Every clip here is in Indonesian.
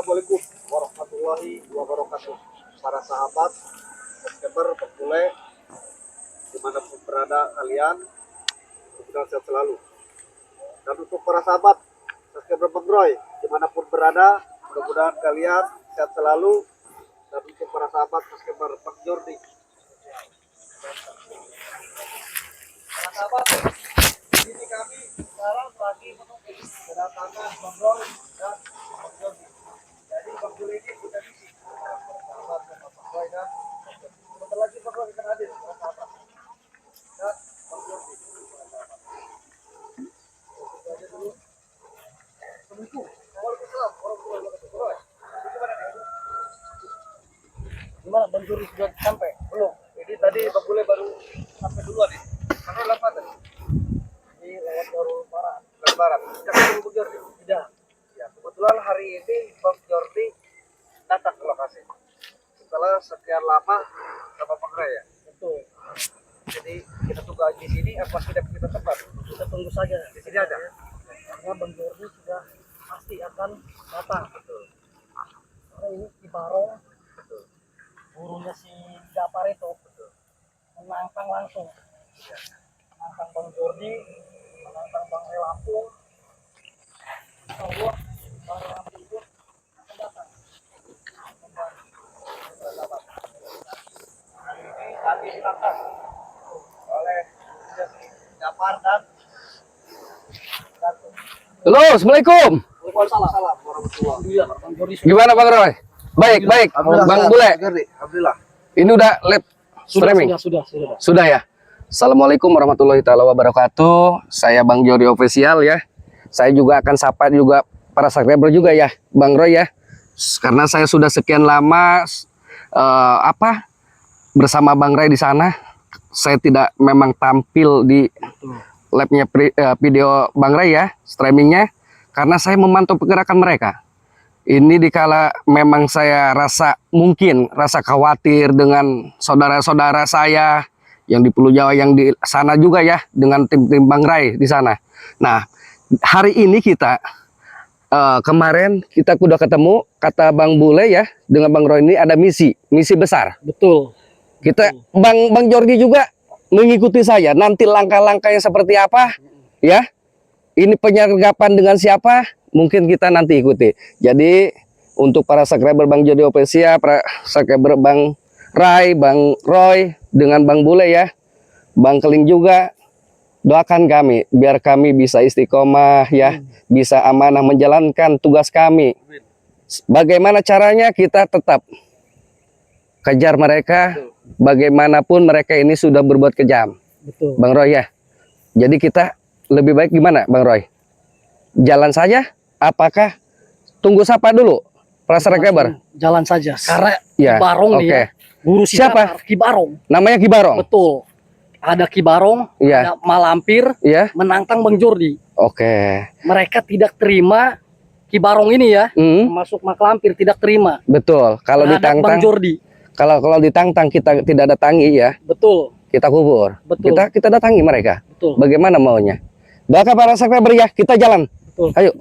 Assalamualaikum warahmatullahi wabarakatuh. Para sahabat, subscriber, pembule, dimanapun berada kalian, mudah-mudahan sehat selalu. Dan untuk para sahabat, subscriber Bang Roy, dimanapun berada, mudah-mudahan kalian sehat selalu. Dan untuk para sahabat, subscriber Bang Jordi. Para sahabat, ini kami sekarang lagi menunggu kedatangan Bang Roy dan Bang Jordi. Jadi Bang Jordi ini punya misi sahabat sama Bang Roy dan sebentar lagi Bang Roy akan hadir para sahabat dan Bang Jordi para sahabat. Itu aja dulu. Assalamualaikum warahmatullahi wabarakatuh. Roy, gimana nih? Gimana Bang Jordi sudah sampai? Belum. Jadi tadi Bang Bule baru sampai duluan nih. Karena lewat tadi. Ini lewat barat. Jangan Bang Jordi. Tidak. Ya, kebetulan hari ini Bang Jordi datang ke lokasi. Setelah sekian lama sama Bang Ray ya. Betul. Jadi kita tunggu di sini apa sudah kita tempat? Kita tunggu saja di sini aja. Karena Bang Jordi sudah pasti akan datang. Betul. Karena ini di Barong. Betul. Gurunya si Japar itu. Betul. Menantang langsung. Ya. Menantang Bang Jordi, menantang Bang Ray Lampung. Allah, Bang Ray Lampung itu akan datang. Hari ini kami dilakukan oleh Japar dan Halo, assalamualaikum. Waalaikumsalam warahmatullahi wabarakatuh. Gimana Bang Roy? Baik. Bang Bule, Alhamdulillah. ini udah live streaming? Sudah ya. Assalamualaikum warahmatullahi taala wabarakatuh. Saya Bang Jordi Official ya. Saya juga akan sapa juga para subscriber juga ya, Bang Roy ya. Karena saya sudah sekian lama bersama Bang Ray di sana. Saya tidak memang tampil di live-nya video Bang Ray ya, streamingnya, karena saya memantau pergerakan mereka. Ini dikala memang saya rasa khawatir dengan saudara-saudara saya yang di Pulau Jawa, yang di sana juga ya, dengan tim-tim Bang Ray di sana. Nah, hari ini kita kemarin kita udah ketemu, kata Bang Bule ya, dengan Bang Roy ini ada misi besar. Betul. Kita Bang Jordi juga mengikuti saya. Nanti langkah-langkahnya seperti apa ya? Ini penyergapan dengan siapa? Mungkin kita nanti ikuti. Jadi untuk para subscriber Bang Jordi Official, para subscriber Bang Ray, Bang Roy, dengan Bang Bule ya, Bang Keling juga, doakan kami biar kami bisa istiqomah ya, bisa amanah menjalankan tugas kami. Bagaimana caranya? Kita tetap kejar mereka. Bagaimanapun mereka ini sudah berbuat kejam. Betul. Bang Roy ya. Jadi kita lebih baik gimana Bang Roy? Jalan saja? Apakah tunggu sapa dulu para subscriber? Jalan saja. Karena Ya, Ki Barong nih ya. Guru Siapa? Ki Barong. Namanya Ki Barong. Betul. Ada Ki Barong, Iya. ada Malampir, Iya. menantang Bang Jordi. Oke. Mereka tidak terima Ki Barong ini ya, masuk Malampir tidak terima. Betul. Kalau terhadap Bang ditantang, Jordi. kalau ditantang kita tidak datangi ya, Betul. kita kubur. Betul. Kita datangi mereka. Betul. Bagaimana maunya? Doakan para subscriber ya, kita jalan. Betul. Ayo.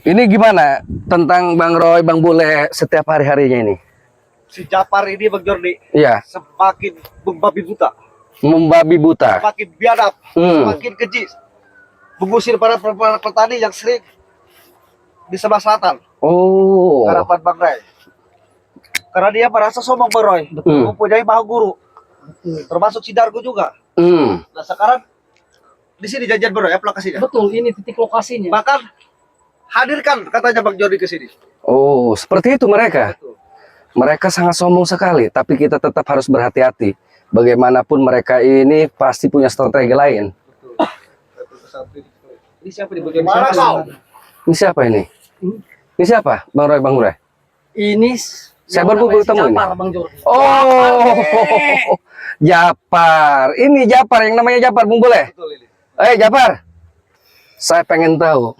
Ini gimana tentang Bang Roy, Bang Bule setiap hari-harinya ini? Si Japar ini Bang Jordi Iya. semakin membabi buta, Membabi buta. semakin biadab, semakin keji, mengusir para petani yang sering di sebelah selatan. Oh. Harapan Bang Ray. Karena dia merasa sombong Bang Roy, mempunyai bahu guru, termasuk si Dargo juga. Nah sekarang di sini janjian Bang Roy, lokasinya. Betul, ini titik lokasinya. Bahkan hadirkan katanya Bang Jordi ke sini. Oh, seperti itu mereka. Betul. Mereka sangat sombong sekali, tapi kita tetap harus berhati-hati. Bagaimanapun mereka ini pasti punya strategi lain. Ini siapa di bagian mana kau? Ini siapa ini? Ini siapa? Bang Roy, Bang Roy. Ini Saya baru ketemu ini. Japar, Bang Jordi. Oh, Japar. Ini Japar yang namanya Japar, Bung Bule. Betul ini. Japar. Saya pengen tahu,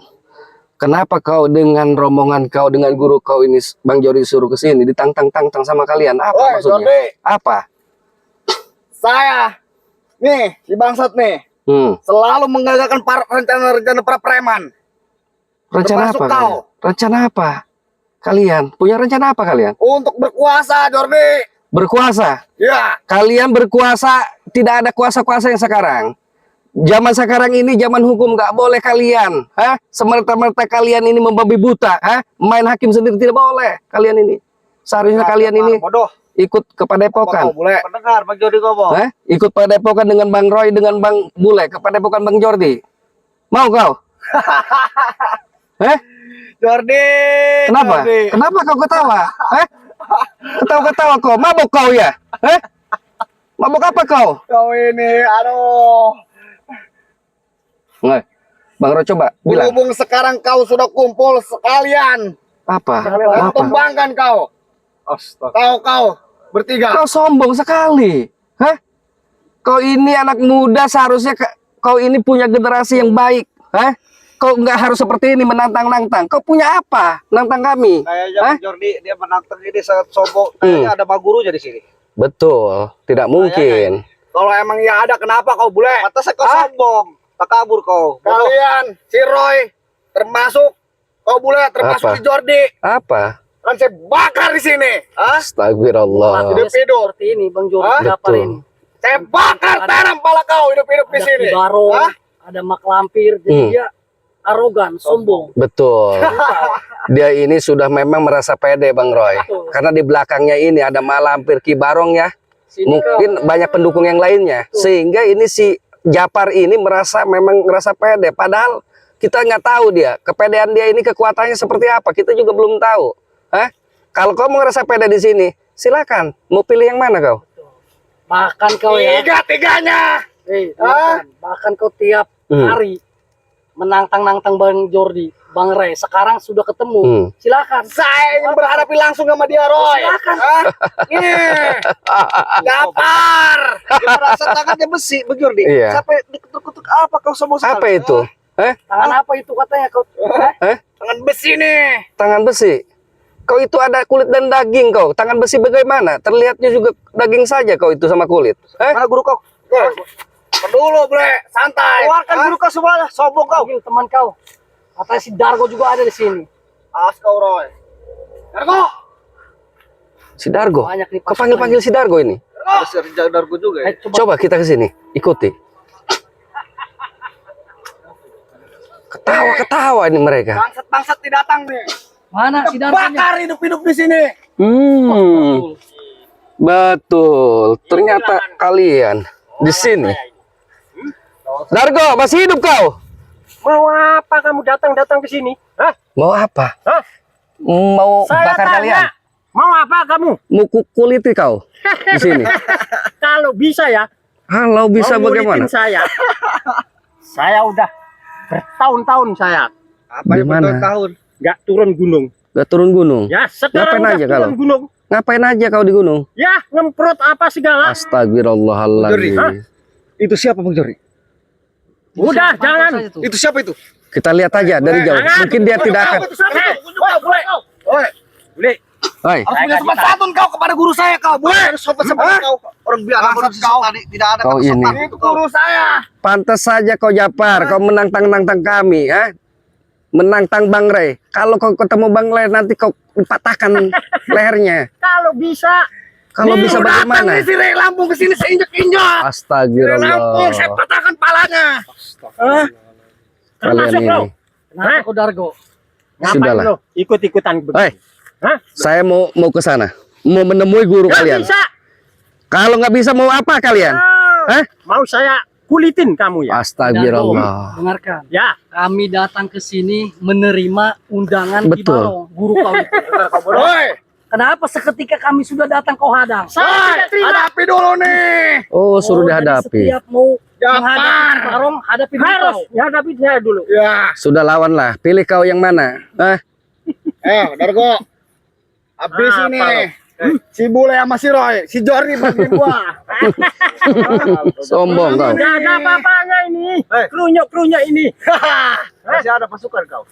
kenapa kau dengan rombongan kau, dengan guru kau ini, Bang Jordi suruh ke sini, ditantang-tantang sama kalian? Apa maksudnya? Jordi. Apa? Saya nih, si bangsat nih, selalu menggagalkan rencana-rencana para preman. Rencana Termasuk apa? kau. Kalian? Rencana apa? Kalian punya rencana apa kalian? Untuk berkuasa, Jordi. Berkuasa. Ya. Kalian berkuasa, tidak ada kuasa-kuasa yang sekarang. Zaman sekarang ini zaman hukum, nggak boleh kalian, semerta-merta kalian ini membabi buta, main hakim sendiri tidak boleh. Kalian ini seharusnya kalian ini Bodoh. ikut ke Padepokan, Bule. Pendengar Bang Jordi ngomong. ikut Padepokan dengan Bang Roy dengan Bang Bule ke Padepokan Bang Jordi. Mau kau? Jordi. Kenapa? Jordi. Kenapa kau ketawa? Ketawa-ketawa kau, mabuk kau ya? Mabuk apa kau? Kau ini, aduh. Nggak. Bang Roy coba bilang Berhubung sekarang kau sudah kumpul sekalian. apa? Kau Apa? tumbangkan kau. Kau bertiga. Kau sombong sekali. Kau ini anak muda, seharusnya kau ini punya generasi yang baik. Kau nggak harus seperti ini menantang-nantang. Kau punya apa? Nantang kami. Kayaknya Bang Jordi dia menantang ini sangat sombong. Kayaknya ada Bang Gurunya di sini. Betul, tidak mungkin. Kalau emang ya ada, kenapa kau bule? Pantas kau sombong. Tak kabur kau. Kalian, si Roy, termasuk kau bule, termasuk Apa? si Jordi. Apa? Kan saya bakar di sini. Astagfirullah. Hidup-hidup. Seperti ini Bang Jordi Gapar Betul. ini. Saya bakar tanam pala kau hidup-hidup di Ada sini. Kibarong, ada mak lampir, jadi dia arogan, sombong. Betul. Dia ini sudah memang merasa pede Bang Roy. Karena di belakangnya ini ada Malampir, Kibarong ya. Sini Mungkin banyak pendukung yang lainnya. Sehingga ini si Japar ini memang merasa pede. Padahal kita nggak tahu dia. Kepedean dia ini kekuatannya seperti apa. Kita juga belum tahu. Kalau kau mau ngerasa pede di sini, silakan. Mau pilih yang mana kau? Bahkan kau ya. Tiga-tiganya. Bahkan kau tiap hari menantang-nantang Bang Jordi, Bang Ray. Sekarang sudah ketemu. Silakan. Saya ingin berhadapi langsung sama dia, Roy. Silakan. Japar. Dia merasa tangannya besi, Bang Jordi. Iya. Sampai dikutuk-kutuk apa kau sombong sekali? Apa itu? Tangan apa itu katanya kau? Tangan besi nih. Tangan besi. Kau itu ada kulit dan daging kau. Tangan besi bagaimana? Terlihatnya juga daging saja kau itu sama kulit. Mana guru kau? Dulu, bre, santai. Keluarkan guru kau semuanya, sombong kau. Panggil teman kau. Katanya si Dargo juga ada di sini. Awas kau, Roy. Dargo. Si Dargo. Banyak nih Kau panggil si Dargo ini. Ada si Dargo juga ya. Coba kita ke sini, ikuti. Ketawa-ketawa ini mereka. Bangsat-bangsat tidak datang nih. Mana si Dargo? Bakar hidup-hidup di sini. Betul. Ternyata kalian di sini. Dargo, masih hidup kau? Mau apa kamu datang-datang ke sini? Hah? Mau apa? Hah? Mau Saya bakar tanya, kalian? mau apa kamu? Mau kuliti kau di sini? Kalau bisa ya, Kalau bisa mau bagaimana? ngulitin saya. Saya udah bertahun-tahun saya Di mana? Tahun. nggak turun gunung. Gak turun gunung? Ya sekarang Ngapain udah aja turun kalau? gunung. Ngapain aja kau di gunung? Ya ngemprot apa segala. Astagfirullahaladzim. Itu siapa, Bang Jordi? Udah jangan. Itu siapa itu? Kita lihat aja dari jauh. Mungkin dia tidak akan. Oi, bule. Hoi, Harus punya sopan santun kau kepada guru saya kau, bule. Harus sopan santun kau. Orang biasa kau tadi tidak ada Kau ini. itu guru saya. pantas saja kau Japar, kau menantang-nantang kami, menantang Bang Ray. Kalau kau ketemu Bang Ray nanti kau patahkan lehernya. Kalau bisa. Kalau bisa bagaimana? Datang nih si Ray Lampung ke sini seinjak-injak. Ray Lampung saya Astagfirullah. patahkan palanya. Kalian Termasuk lo. ini. Kenapa kau Dargo? Ngapain Sudahlah. lo ikut-ikutan Hei, begini? Hah? saya mau ke sana, mau menemui guru Nggak kalian. bisa. Kalau nggak bisa mau apa kalian? Ah, mau saya kulitin kamu ya. Astagfirullah. Dengarkan. Ya. Kami datang ke sini menerima undangan Betul. Kibarong, guru kau itu. Oi, Kenapa seketika kami sudah datang kau hadang? Saya tidak terima. hadapi dulu nih. Oh, suruh jadi dihadapi. Setiap mau Japar. menghadapi Kibarong, hadapi dulu Harus kau. ya hadapi saya dulu. Ya, Sudah lawanlah. Pilih kau yang mana? Dargo. Habis Apa ini. lo? Si Bule sama si Roy, si Jordi bagi gua. Sombong kau. Tidak ada apa-apanya ini. Hei. Kerunyuk-kerunyuk ini. Masih ada pasukan kau.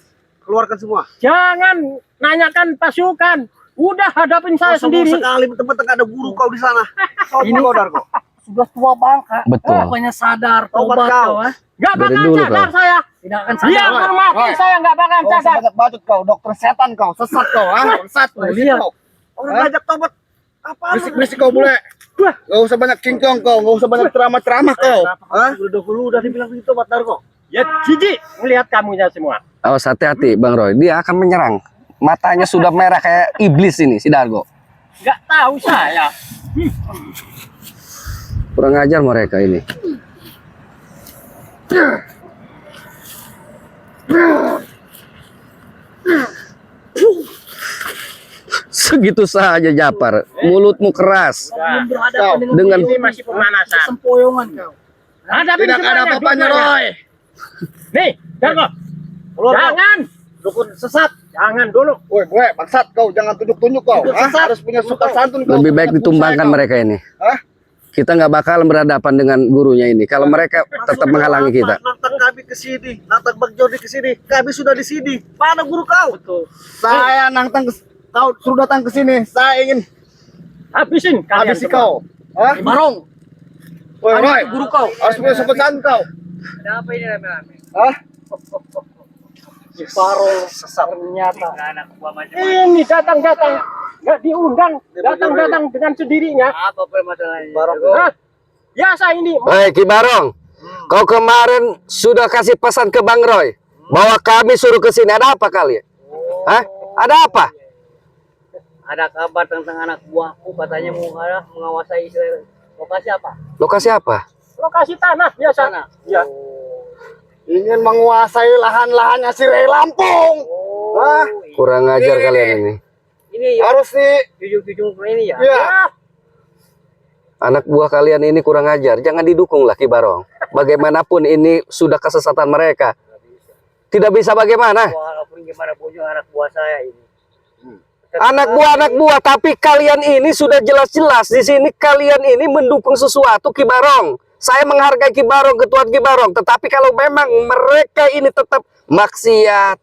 Keluarkan semua. Jangan nanyakan pasukan. Udah hadapin saya Sombong sendiri. sekali, teman-teman ada guru kau di sana. Sombong kau, Dargo. sudah tua bangka. Betul. Pokoknya sadar, Tobat tobat kau. kau. Nggak Dari bakal dulu sadar kau. saya. Tidak akan Dia sadar. hormati saya nggak bakal Kau sadar. sebanyak bacot kau, dokter setan kau, sesat kau, Sesat kau, Lihat. kau. Orang ngajak tobat. Apa? Berisik kau bule. Gak usah banyak kingkong kau, gak usah banyak ceramah-ceramah kau. Udah dibilang begitu tobat Darko. Ya jijik melihat kamunya semua. Awas hati-hati Bang Roy, dia akan menyerang. Matanya sudah merah kayak iblis ini si Dargo. Nggak tahu saya. Kurang ajar mereka ini. Segitu saja Japar, mulutmu keras. Belum berhadapan Kau. dengan Ini masih pemanasan. sempoyongan kau. Hadapi Tidak ada semuanya, apa-apanya dua-duanya. Roy. Nih, Dargo. Keluar kau. Jangan. Dukun sesat. Jangan dulu. Woi, bule, bangsat kau, jangan tunjuk-tunjuk kau. Harus punya sopan santun kau. Lebih baik Punya ditumbangkan kau. mereka ini. Hah? Kita nggak bakal berhadapan dengan gurunya ini. Kalau mereka tetap menghalangi kita. Nantang kami ke sini, nantang Bang Jordi ke sini. Kami sudah di sini. Mana guru kau? Betul. Saya nantang kau suruh datang ke sini. Saya ingin Habisin kalian habisi semua. kau. Hah? Barong. Woi, Roy, Guru kau. harus punya sopan santun kau. Ada apa ini rame-rame? Hah? Si Barong ternyata. Ini datang-datang nggak diundang, datang-datang dengan sendirinya. Apa permasalahannya? Hah? Biasa ini. Hei Ki Barong, kau kemarin sudah kasih pesan ke Bang Roy bahwa kami suruh ke sini. Ada apa kalian? Hah? Ada apa? Ada kabar tentang anak buahku katanya mau menguasai Israel. Lokasi apa? Lokasi apa? Lokasi tanah biasa. Sana. Ya. Ingin menguasai lahan-lahannya si Ray Lampung. Hah? Kurang ajar kalian ini. Ini ya, Harus nih. jujur-jujur ini ya. Ya. Anak buah kalian ini kurang ajar. Jangan didukung lah Ki Barong. Bagaimanapun ini sudah kesesatan mereka. Tidak bisa bagaimana? Walaupun gimana pun juga anak buah saya ini. Anak buah, tapi kalian ini sudah jelas-jelas di sini kalian ini mendukung sesuatu Ki Barong. Saya menghargai Ki Barong, ketua Ki Barong, tetapi kalau memang mereka ini tetap maksiat,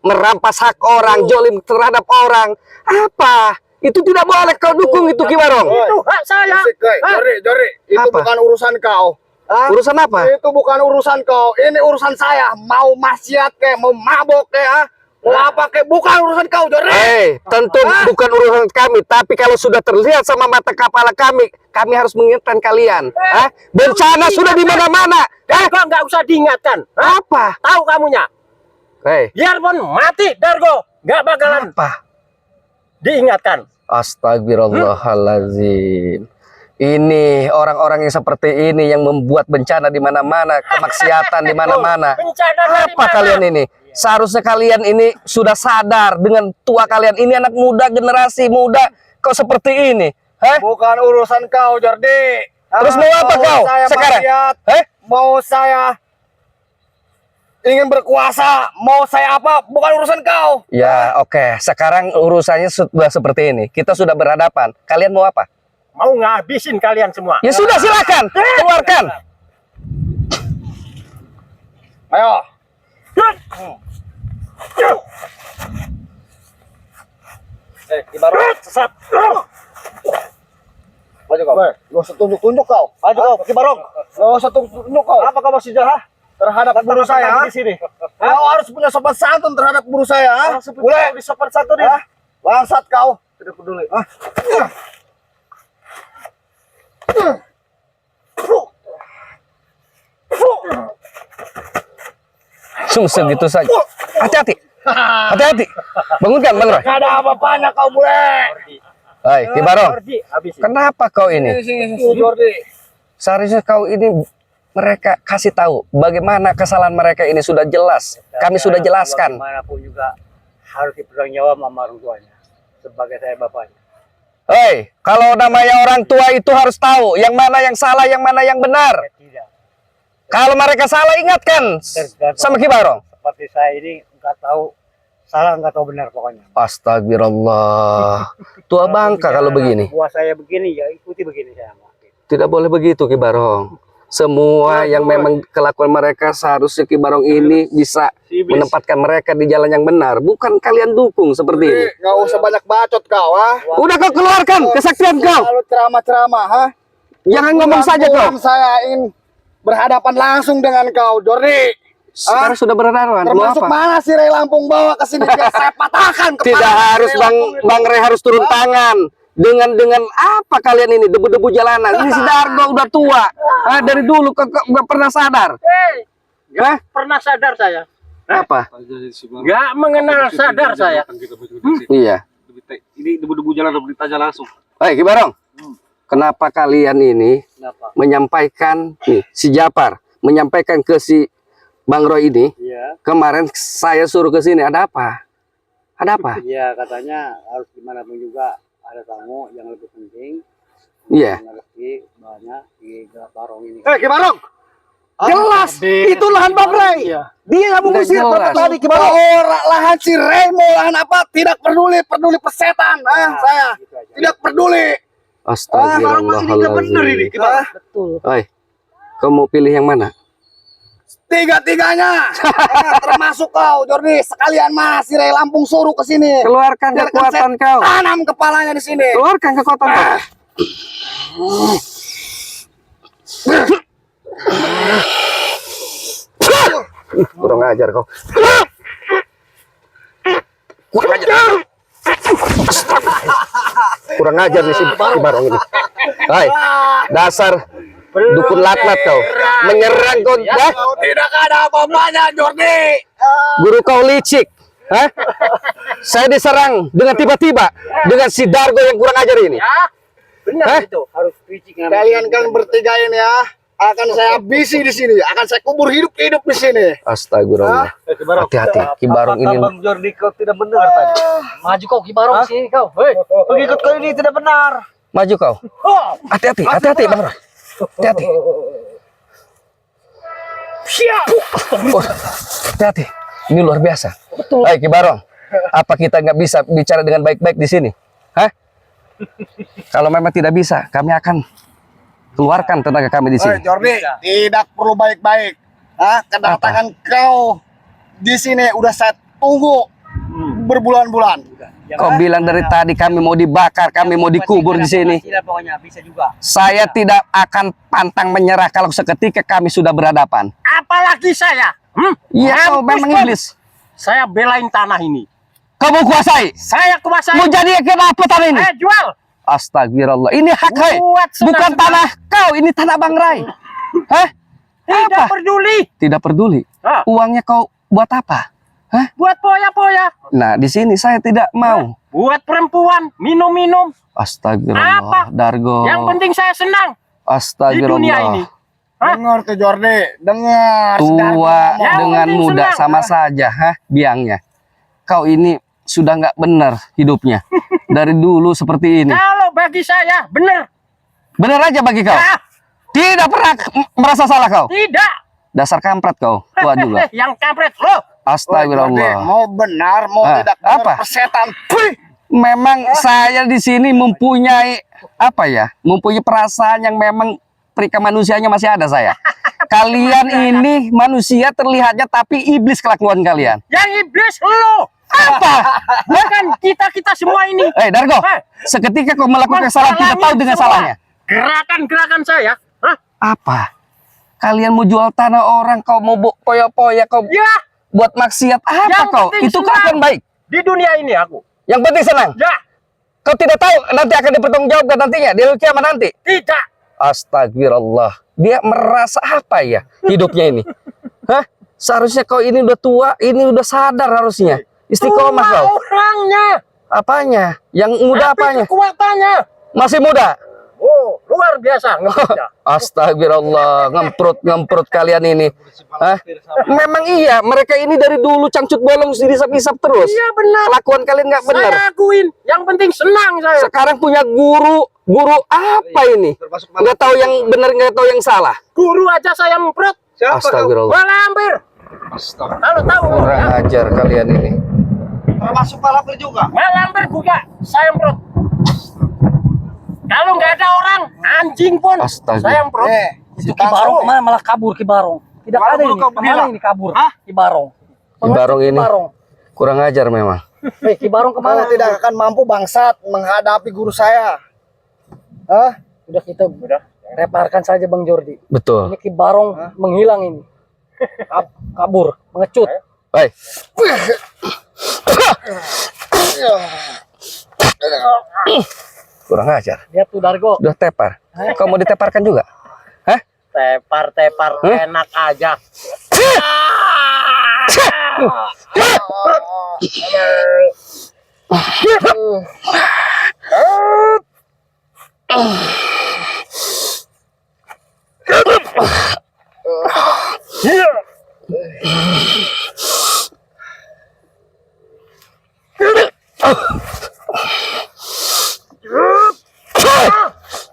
merampas hak orang, jolim terhadap orang, apa? Itu tidak boleh kau dukung itu Ki Barong. Itu hak saya. Jori, itu Apa? bukan urusan kau. Hah? Urusan apa? Itu bukan urusan kau. Ini urusan saya. Mau maksiat ke, mau mabok ke, mau apa ke, bukan urusan kau, Jori. Tentu bukan urusan kami, tapi kalau sudah terlihat sama mata kepala kami harus mengingatkan kalian. Bencana sudah di mana-mana. Dargo nggak usah diingatkan. Hah? Apa? Tahu kamunya. Biarpun mati Dargo nggak bakalan Apa? diingatkan. Astagfirullahaladzim. Ini orang-orang yang seperti ini yang membuat bencana di mana-mana, kemaksiatan di mana-mana. Bencana dari Apa mana? kalian ini? Seharusnya kalian ini sudah sadar dengan tua kalian. Ini anak muda, generasi muda, kok seperti ini? Bukan urusan kau, Jordi. Terus mau apa kau saya sekarang? maksiat, mau saya ingin berkuasa, mau saya apa, bukan urusan kau. Ya, oke. Sekarang urusannya sudah seperti ini. Kita sudah berhadapan. Kalian mau apa? Mau ngabisin kalian semua. Ya sudah, silakan. Keluarkan. Ayo. Ibarat sesat. Maju kau. Gak usah tunjuk-tunjuk kau. Maju kau, Ki Barong. Gak usah tunjuk kau. Apa kau masih jahat terhadap guru saya? Di sini. Kau harus punya sopan santun terhadap guru saya. Boleh di sopan santun ya. Bangsat kau. Tidak peduli. Segitu saja. Hati-hati. Hati-hati. Bangunkan, Bang Roy. Gak ada apa-apanya kau boleh. Hai, Ki Barong. Habisin. Kenapa kau ini? Jordi. Seharusnya kau ini mereka kasih tahu bagaimana kesalahan mereka ini sudah jelas. Kami sudah jelaskan. Manapun juga harus dipertanggungjawab sama orang tuanya. Sebagai saya bapaknya. Hei, kalau namanya orang tua itu harus tahu yang mana yang salah, yang mana yang benar. Tidak. Kalau mereka salah, ingatkan sama Ki Barong. Seperti saya ini nggak tahu salah, nggak tahu benar pokoknya. Astagfirullah. Tua bangka kalau begini. Buat saya begini ya ikuti begini saya. Tidak boleh begitu Ki Barong. Semua yang memang kelakuan mereka seharusnya Ki Barong ini bisa menempatkan mereka di jalan yang benar. Bukan kalian dukung seperti ini. Gak usah banyak bacot kau, Udah kau keluarkan kesaktian kau. Lalu ceramah-ceramah, Jangan ngomong saja kau. Bulan saya ingin berhadapan langsung dengan kau, Jordi. Sekarang sudah berhadapan. Mau Termasuk apa? mana si Ray Lampung bawa ke sini biar saya patahkan kepala. Tidak harus Ray Bang Lampung itu. Bang Ray harus turun tangan. Dengan apa kalian ini debu-debu jalanan? Ini si Dargo udah tua. Dari dulu nggak pernah sadar. Hah? Pernah sadar saya. Apa? Nggak mengenal sadar saya. Iya. Ini debu-debu jalan berita aja langsung. Hei, Ki Barong. Kenapa kalian ini menyampaikan nih, si Japar menyampaikan ke si Bang Roy ini? Iya. Kemarin saya suruh ke sini, ada apa? Ada apa? Iya, katanya harus gimana pun juga ada tamu yang lebih penting. Iya. Lebih banyak di Barong ini. Ki Barong. Jelas, itu lahan Bang Ray. Dia nggak mau Nggak ngusir jelas. tadi Ki Barong. Lahan si Ray mau lahan apa? Tidak peduli pesetan. Saya tidak peduli. Astagfirullahaladzim. Ki Barong. Betul. Oi, kau mau pilih yang mana? Tiga-tiganya. Termasuk kau, Jordi. Sekalian mana si Ray Lampung suruh ke sini. Keluarkan Biarkan kekuatan saya kau. Tanam kepalanya di sini. Keluarkan kekuatan kau. Kurang ajar kau. Kurang ajar. Kurang ajar nih si Barong ini. Hai, dasar dukun latlat kau. Menyerang kau, dah. Kau tidak ada apa-apanya, Jordi. Guru kau licik. Hah? Saya diserang dengan tiba-tiba dengan si Dargo yang kurang ajar ini. Benar Hah? itu. Harus fisik. Kalian bertiga ini ya, akan saya habisi di sini. Akan saya kubur hidup-hidup di sini. Astagfirullah. Hati-hati, Ki Barong ini. Bang Jordi kau tidak benar tadi. Maju kau Ki Barong sini kau. Hei, pengikut kau ini tidak benar. Maju kau. Hati-hati, hati-hati Bang Roy. Hati-hati. Oh, hati-hati. Ini luar biasa. Hai Ki Barong, apa kita nggak bisa bicara dengan baik-baik di sini? Hah? Kalau memang tidak bisa, kami akan keluarkan tenaga kami di sini. Jordi, tidak perlu baik-baik. Kedatangan kau di sini udah saya tunggu berbulan-bulan. Kau bilang dari tadi kami mau dibakar, kami mau dikubur di sini. Pokoknya bisa juga. Saya tidak akan pantang menyerah kalau seketika kami sudah berhadapan. Apalagi saya. Iya, kau memang iblis. Saya belain tanah ini. Kamu kuasai. Saya kuasai. Mau jadi kenapa tanah ini? Jual. Astagfirullah. Ini hak Hai. Buat Bukan senang-senang. tanah kau, ini tanah Bang Ray. Hah? Tidak Apa? peduli. Tidak peduli. Hah? Uangnya kau buat apa? Hah? Buat poya-poya. Nah, di sini saya tidak mau. Buat perempuan. Minum-minum. Astagfirullah, Apa? Dargo. Yang penting saya senang. Astagfirullah. Di dunia ini. Hah? Dengar tuh Jordi, dengar. Tua Yang dengan penting muda senang. sama saja, hah? Biangnya. Kau ini sudah nggak benar hidupnya. Dari dulu seperti ini. Kalau bagi saya benar. Benar aja bagi kau. Ah, Tidak pernah merasa salah kau. tidak. Dasar kampret kau, tua juga. Yang kampret lo. Astagfirullah. Mau benar, mau tidak benar, apa? persetan. Memang saya di sini mempunyai apa ya? Mempunyai perasaan yang memang perika manusianya masih ada saya. Kalian ini manusia terlihatnya tapi iblis kelakuan kalian. Yang iblis lo. Apa? Bukan kita semua ini. Dargo, seketika kau melakukan kesalahan kita tahu dengan Semua salahnya. Gerakan-gerakan saya. Hah? Apa? Kalian mau jual tanah orang, kau mau poya-poya, kau Ya, buat maksiat apa Yang kau? penting Itu senang. kelakuan baik. di dunia ini aku. Yang penting senang. Ya, Kau tidak tahu nanti akan dipertanggungjawabkan nantinya di hari kiamat nanti. tidak. Astagfirullah. Dia merasa apa ya hidupnya ini? Hah? Seharusnya kau ini udah tua, ini udah sadar harusnya. Istiqomah Tua kau. orangnya. Apanya? Yang muda Tapi apanya? kekuatannya. Masih muda. Oh, luar biasa ngeprutnya. Astagfirullah, ngemprut kalian ini. Hah? Memang iya, mereka ini dari dulu cangcut bolong dihisap-hisap terus. Iya benar. Kelakuan kalian nggak benar. Saya akuin. Yang penting senang saya. Sekarang punya guru apa ini? Nggak tahu yang benar, nggak tahu yang salah. Guru aja saya memprot. Astagfirullah. Malampir. Kalau tahu. Kurang Ya. ajar kalian ini. Termasuk Malampir juga. Malampir juga saya memprot. Kalau nggak ada orang, anjing pun Astaga. saya memprot. Itu Ki Barong kemana malah kabur Ki Barong. Tidak Baru ada dulu ini. kau Kemana bilang. ini kabur? Hah? Ki Barong. Ki Barong ini Ki Barong. kurang ajar memang. Ki Barong kemana? Kau tidak akan mampu bangsat menghadapi guru saya. Udah kita udah. Reparkan saja Bang Jordi. Betul. Ini Ki Barong menghilang ini. Kabur, mengecut. Baik. Kurang ajar. Lihat tuh Dargo. Udah tepar. Kau mau diteparkan juga? Hah? Tepar enak aja.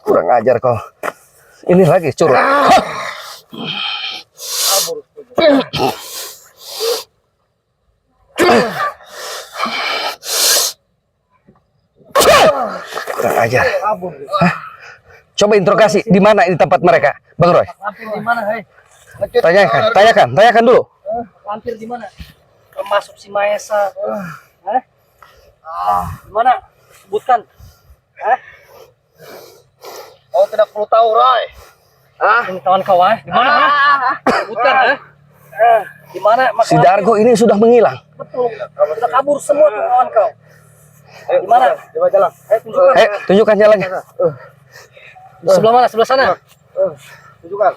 Kurang ajar kau. Ini lagi curut. Kurang ajar. Hah? Coba interogasi di mana ini tempat mereka, Bang Roy? Lampir di mana, hei? Tanyakan dulu. Lampir di mana? Termasuk si Maesa. Hah? Di mana? Sebutkan. Hah? Kau tidak perlu tahu, Roy. Ini kawan kau, di mana? Sebutkan, di mana? Si Dargo ini sudah menghilang. Betul. Sudah kabur semua tuh kawan kau. Di mana? Coba jalan. Tunjukkan. Tunjukkan jalannya. Di sebelah mana? Sebelah sana. Tunjukkan.